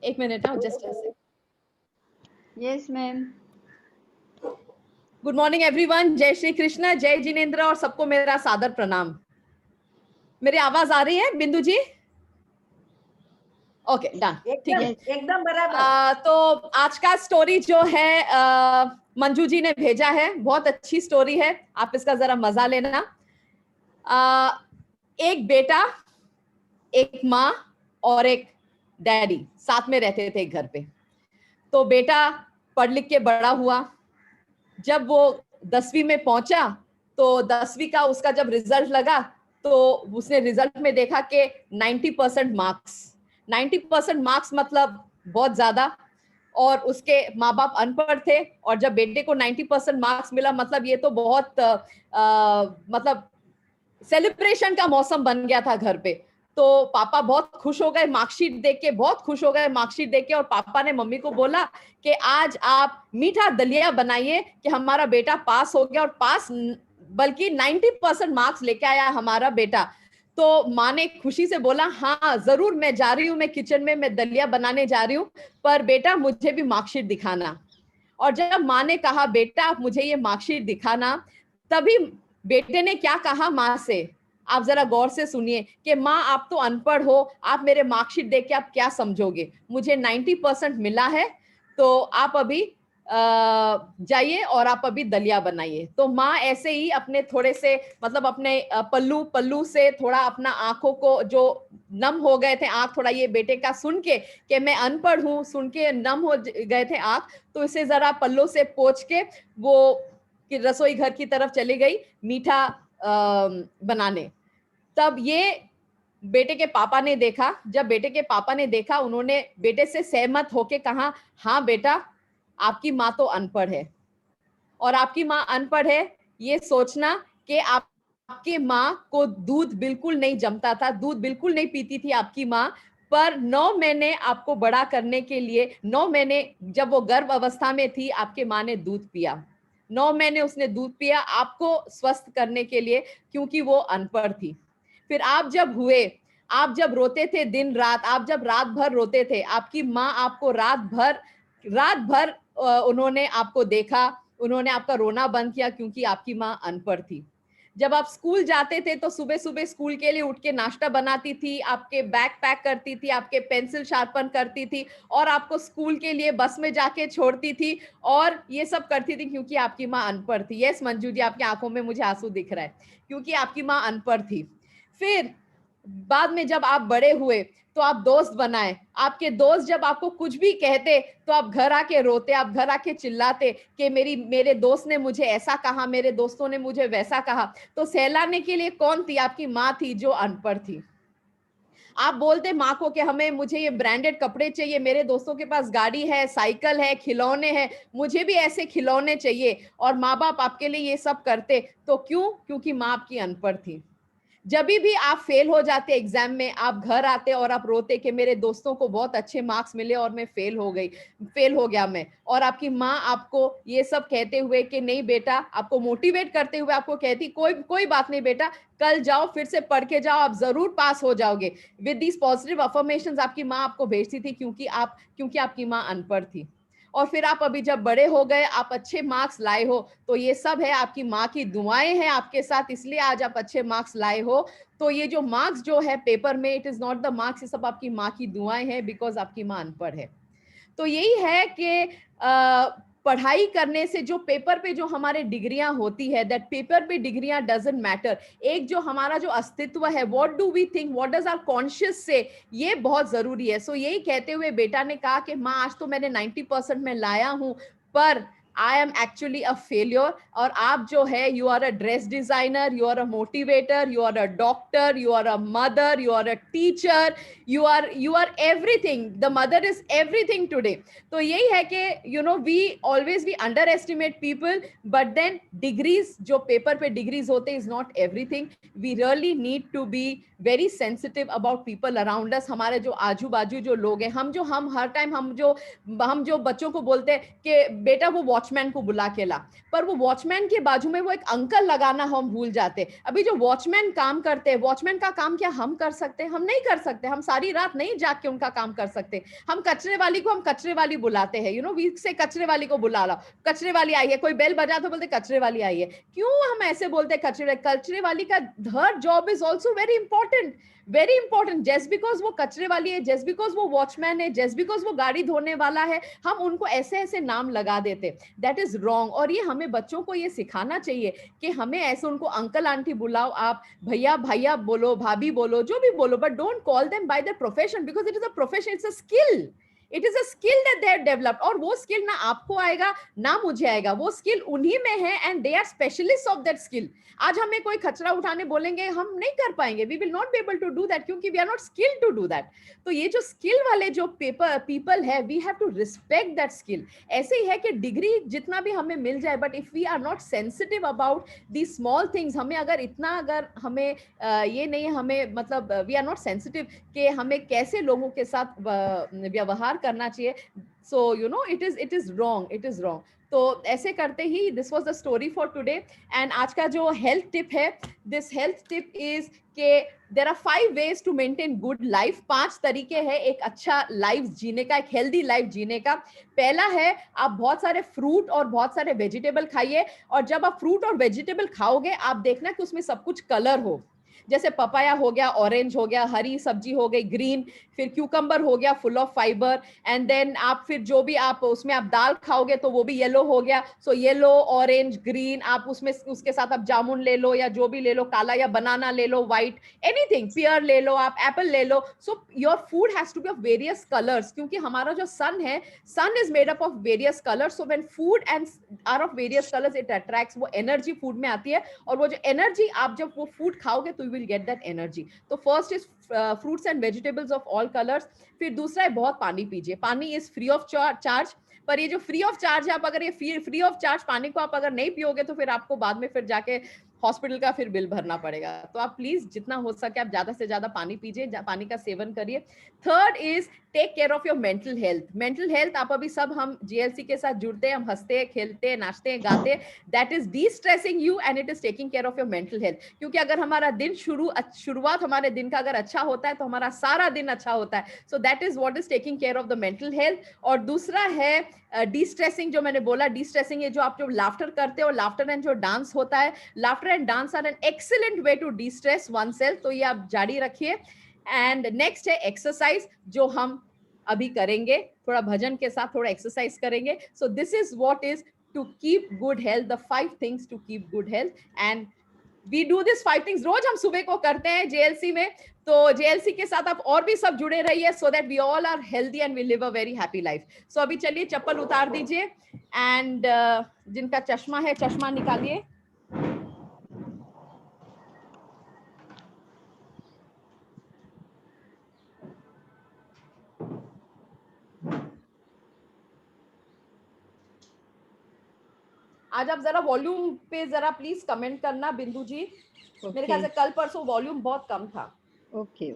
एक मिनट ना, just a second. Yes ma'am. Good morning everyone, जय श्री कृष्ण, जय जिनेन्द्र और सबको मेरा सादर प्रणाम। मेरी आवाज आ रही है बिंदु जी? ओके, डन, ठीक है, एकदम बराबर। तो आज का स्टोरी जो है मंजू जी ने भेजा है, बहुत अच्छी स्टोरी है, आप इसका जरा मजा लेना। एक बेटा, एक माँ और एक डैडी साथ में रहते थे घर पे। तो बेटा पढ़ लिख के बड़ा हुआ। जब वो 10वीं में पहुंचा तो 10वीं का उसका जब रिजल्ट लगा तो उसने रिजल्ट में देखा कि 90% मार्क्स, 90% मार्क्स मतलब बहुत ज्यादा। और उसके माँ बाप अनपढ़ थे और जब बेटे को 90% मार्क्स मिला मतलब ये तो बहुत मतलब सेलिब्रेशन का मौसम बन गया था घर पे। तो पापा बहुत खुश हो गए मार्कशीट देख के, बहुत खुश हो गए मार्कशीट देख के। और पापा ने मम्मी को बोला कि आज आप मीठा दलिया बनाइए कि हमारा बेटा पास हो गया, और पास बल्कि 90% मार्क्स लेके आया हमारा बेटा। तो माँ ने खुशी से बोला, हाँ जरूर, मैं जा रही हूँ, मैं किचन में मैं दलिया बनाने जा रही हूँ, पर बेटा मुझे भी मार्कशीट दिखाना। और जब माँ ने कहा बेटा आप मुझे ये मार्कशीट दिखाना, तभी बेटे ने क्या कहा माँ से, आप जरा गौर से सुनिए कि माँ आप तो अनपढ़ हो, आप मेरे मार्कशीट देख के आप क्या समझोगे? मुझे 90% मिला है, तो आप अभी जाइए और आप अभी दलिया बनाइए। तो माँ ऐसे ही अपने थोड़े से मतलब अपने पल्लू से थोड़ा अपना आंखों को जो नम हो गए थे आंख, थोड़ा ये बेटे का सुन के कि मैं अनपढ़ हूँ, सुन के नम हो गए थे आंख, तो इसे जरा पल्लों से पोंछ के वो कि रसोई घर की तरफ चली गई मीठा बनाने। तब ये बेटे के पापा ने देखा, जब बेटे के पापा ने देखा, उन्होंने बेटे से सहमत होके कहा, हाँ बेटा आपकी माँ तो अनपढ़ है, और आपकी माँ अनपढ़ है ये सोचना कि आपकी माँ को दूध बिल्कुल नहीं जमता था, दूध बिल्कुल नहीं पीती थी आपकी माँ, पर 9 महीने आपको बड़ा करने के लिए, 9 महीने जब वो गर्भ अवस्था में थी आपके माँ ने दूध पिया, 9 महीने उसने दूध पिया आपको स्वस्थ करने के लिए, क्योंकि वो अनपढ़ थी। फिर आप जब हुए, आप जब रोते थे दिन रात, आप जब रात भर रोते थे, आपकी माँ आपको रात भर उन्होंने आपको देखा, उन्होंने आपका रोना बंद किया क्योंकि आपकी माँ अनपढ़ थी। जब आप स्कूल जाते थे तो सुबह सुबह स्कूल के लिए उठ के नाश्ता बनाती थी, आपके बैग पैक करती थी, आपके पेंसिल शार्पन करती थी, और आपको स्कूल के लिए बस में जाके छोड़ती थी, और ये सब करती थी क्योंकि आपकी माँ अनपढ़ थी। यस मंजू जी, आपकी आंखों में मुझे आंसू दिख रहा है, क्योंकि आपकी माँ अनपढ़ थी। फिर बाद में जब आप बड़े हुए तो आप दोस्त बनाए, आपके दोस्त जब आपको कुछ भी कहते तो आप घर आके रोते, आप घर आके चिल्लाते कि मेरे दोस्त ने मुझे ऐसा कहा, मेरे दोस्तों ने मुझे वैसा कहा। तो सहलाने के लिए कौन थी? आपकी माँ थी जो अनपढ़ थी। आप बोलते माँ को कि मुझे ये ब्रांडेड कपड़े चाहिए, मेरे दोस्तों के पास गाड़ी है, साइकिल है, खिलौने हैं, मुझे भी ऐसे खिलौने चाहिए, और माँ बाप आपके लिए ये सब करते। तो क्यों? क्योंकि माँ आपकी अनपढ़ थी। जब भी आप फेल हो जाते एग्जाम में, आप घर आते और आप रोते कि मेरे दोस्तों को बहुत अच्छे मार्क्स मिले और मैं फेल हो गया मैं, और आपकी माँ आपको ये सब कहते हुए कि नहीं बेटा, आपको मोटिवेट करते हुए आपको कहती कोई बात नहीं बेटा, कल जाओ फिर से पढ़ के जाओ, आप जरूर पास हो जाओगे। विद दीज पॉजिटिव अफर्मेशंस आपकी माँ आपको भेजती थी क्योंकि आपकी माँ अनपढ़ थी। और फिर आप अभी जब बड़े हो गए, आप अच्छे मार्क्स लाए हो, तो ये सब है आपकी माँ की दुआएं हैं आपके साथ, इसलिए आज आप अच्छे मार्क्स लाए हो। तो ये जो मार्क्स जो है पेपर में, it is not the marks, ये सब आपकी माँ की दुआएं हैं, बिकॉज आपकी माँ अनपढ़ है। तो यही है कि पढ़ाई करने से जो पेपर पे जो हमारे डिग्रियां होती है, दैट पेपर पे डिग्रियां डजंट मैटर। एक जो हमारा जो अस्तित्व है, what do we think, what does our conscious say, ये बहुत जरूरी है। सो यही कहते हुए बेटा ने कहा कि माँ आज तो मैंने 90% में लाया हूं, पर I am actually a failure. और आप जो है, you are a dress designer, you are a motivator, you are a doctor, you are a mother, you are a teacher, you are everything. The mother is everything today. तो यही है कि we always we underestimate people, but then degrees जो paper पे degrees होते is not everything. We really need to be very sensitive about people around us. हमारे जो आजू बाजू जो लोग हैं, हम हर टाइम हम जो बच्चों को बोलते हैं कि बेटा वो वॉचमैन को बुला के ला, पर वो वॉचमैन के बाजू में वो एक अंकल लगाना हम भूल जाते। अभी जो वॉचमैन काम करते हैं, वॉचमैन का काम क्या हम कर सकते हैं? हम नहीं कर सकते, हम सारी रात नहीं जाग के उनका काम कर सकते। हम कचरे वाली को हम कचरे वाली बुलाते हैं, यू नो, वीक से कचरे वाली को बुला लो, कचरे वाली आई है, कोई बेल बजा तो बोलते कचरे वाली आई है। क्यों हम ऐसे बोलते हैं कचरे वाली का हर job is also very important, very important. Just because वो कचरे वाली है, जस्ट बिकॉज वो वॉचमैन है, जस्ट बिकॉज वो गाड़ी धोने वाला है, हम उनको ऐसे ऐसे नाम लगा देते। That is wrong. और ये हमें बच्चों को ये सिखाना चाहिए कि हमें ऐसे उनको अंकल आंटी बुलाओ, आप भैया भैया बोलो, भाभी बोलो, जो भी बोलो, but don't call them by their profession, because it is a profession, it's a skill, it is a skill that they have developed. और वो स्किल ना आपको आएगा ना मुझे आएगा, वो स्किल उन्हीं में है, and they are specialist of that skill. आज हमें कोई खचरा उठाने बोलेंगे, हम नहीं कर पाएंगे, we will not be able to do that, क्योंकि we are not skilled to do that. तो ये जो स्किल वाले जो पीपल है, we have to respect that skill. ऐसे ही है कि डिग्री जितना भी हमें मिल जाए, but if we are not sensitive about the small things, हमें अगर हमें ये नहीं, हमें मतलब वी आर नॉट सेंसिटिव कि हमें कैसे लोगों के साथ व्यवहार करना चाहिए, so you know it is wrong, it is wrong. तो ऐसे करते ही this was the story for today. And आज का जो हेल्थ टिप है, दिस हेल्थ टिप इज के there are 5 ways to maintain good life. 5 तरीके हैं एक अच्छा लाइफ जीने का, एक हेल्दी लाइफ जीने का। पहला है, आप बहुत सारे फ्रूट और बहुत सारे वेजिटेबल खाइए, और जब आप फ्रूट और वेजिटेबल खाओगे, आप देखना कि उसमें सब कुछ कलर हो, जैसे पपाया हो गया, ऑरेंज हो गया, हरी सब्जी हो गई ग्रीन, फिर क्यूकम्बर हो गया full of fibre, and then आप फिर जो भी आप उसमें आप दाल खाओगे तो वो भी येलो हो गया, सो येलो ऑरेंज ग्रीन, आप उसमें उसके साथ आप जामुन ले लो या जो भी ले लो, काला या बनाना ले लो, व्हाइट, एनीथिंग, पियर ले लो, आप एप्पल ले लो। So your food has to be of various colours, क्योंकि हमारा जो सन है, sun is made up of various colours, so when food and are of various colours, it attracts, वो एनर्जी फूड में आती है, और वो जो एनर्जी आप जब वो फूड खाओगे तो विल गेट दैट एनर्जी। तो first is fruits and vegetables of all colours. फिर दूसरा है बहुत पानी पीजिए, पानी इज फ्री ऑफ चार्ज, पर ये जो फ्री ऑफ चार्ज है, आप अगर ये फ्री ऑफ चार्ज पानी को आप अगर नहीं पियोगे तो फिर आपको बाद में फिर जाके हॉस्पिटल का फिर बिल भरना पड़ेगा। तो आप प्लीज जितना हो सके आप ज्यादा से ज्यादा पानी पीजिए, पानी का सेवन करिए। Third is take care of your mental health. Mental health, आप अभी सब हम जीएलसी के साथ जुड़ते हैं, हम हंसते हैं, खेलते हैं, नाचते हैं, गाते हैं, that is D stressing you and it is taking care of your mental health. क्योंकि अगर हमारा दिन शुरुआत हमारे दिन का अगर अच्छा होता है तो हमारा सारा दिन अच्छा होता है। So that is what is taking care of the mental health. और दूसरा है डी स्ट्रेसिंग, जो मैंने बोला, डी स्ट्रेसिंग है जो आप जो लाफ्टर करते हो, लाफ्टर एंड जो डांस होता है, laughter and dance are an excellent way to destress oneself, तो ये आप जारी रखिए। एंड नेक्स्ट है एक्सरसाइज, जो हम अभी करेंगे, थोड़ा भजन के साथ थोड़ा एक्सरसाइज करेंगे। So this is what is to keep good health, the 5 things to keep good health. And we do this 5 things, रोज हम सुबह को करते हैं जेएलसी में। तो जेएलसी के साथ आप और भी सब जुड़े रहिए, so that we all are healthy and we live a very happy life. So अभी चलिए चप्पल उतार दीजिए, एंड जिनका चश्मा है चश्मा निकालिए। आज आप जरा वॉल्यूम पे जरा प्लीज कमेंट करना बिंदु जी। मेरे ख्याल से कल परसों वॉल्यूम बहुत कम था। ओके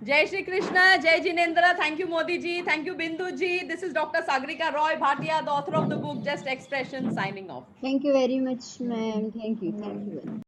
जय श्री कृष्ण, जय Jinendra. Thank you Modi ji, thank you Bindu ji. This is Dr. Sagarika Roy Bhatia, the author of the book Just Expression, signing off. Thank you very much, ma'am. Thank you. Thank you very much.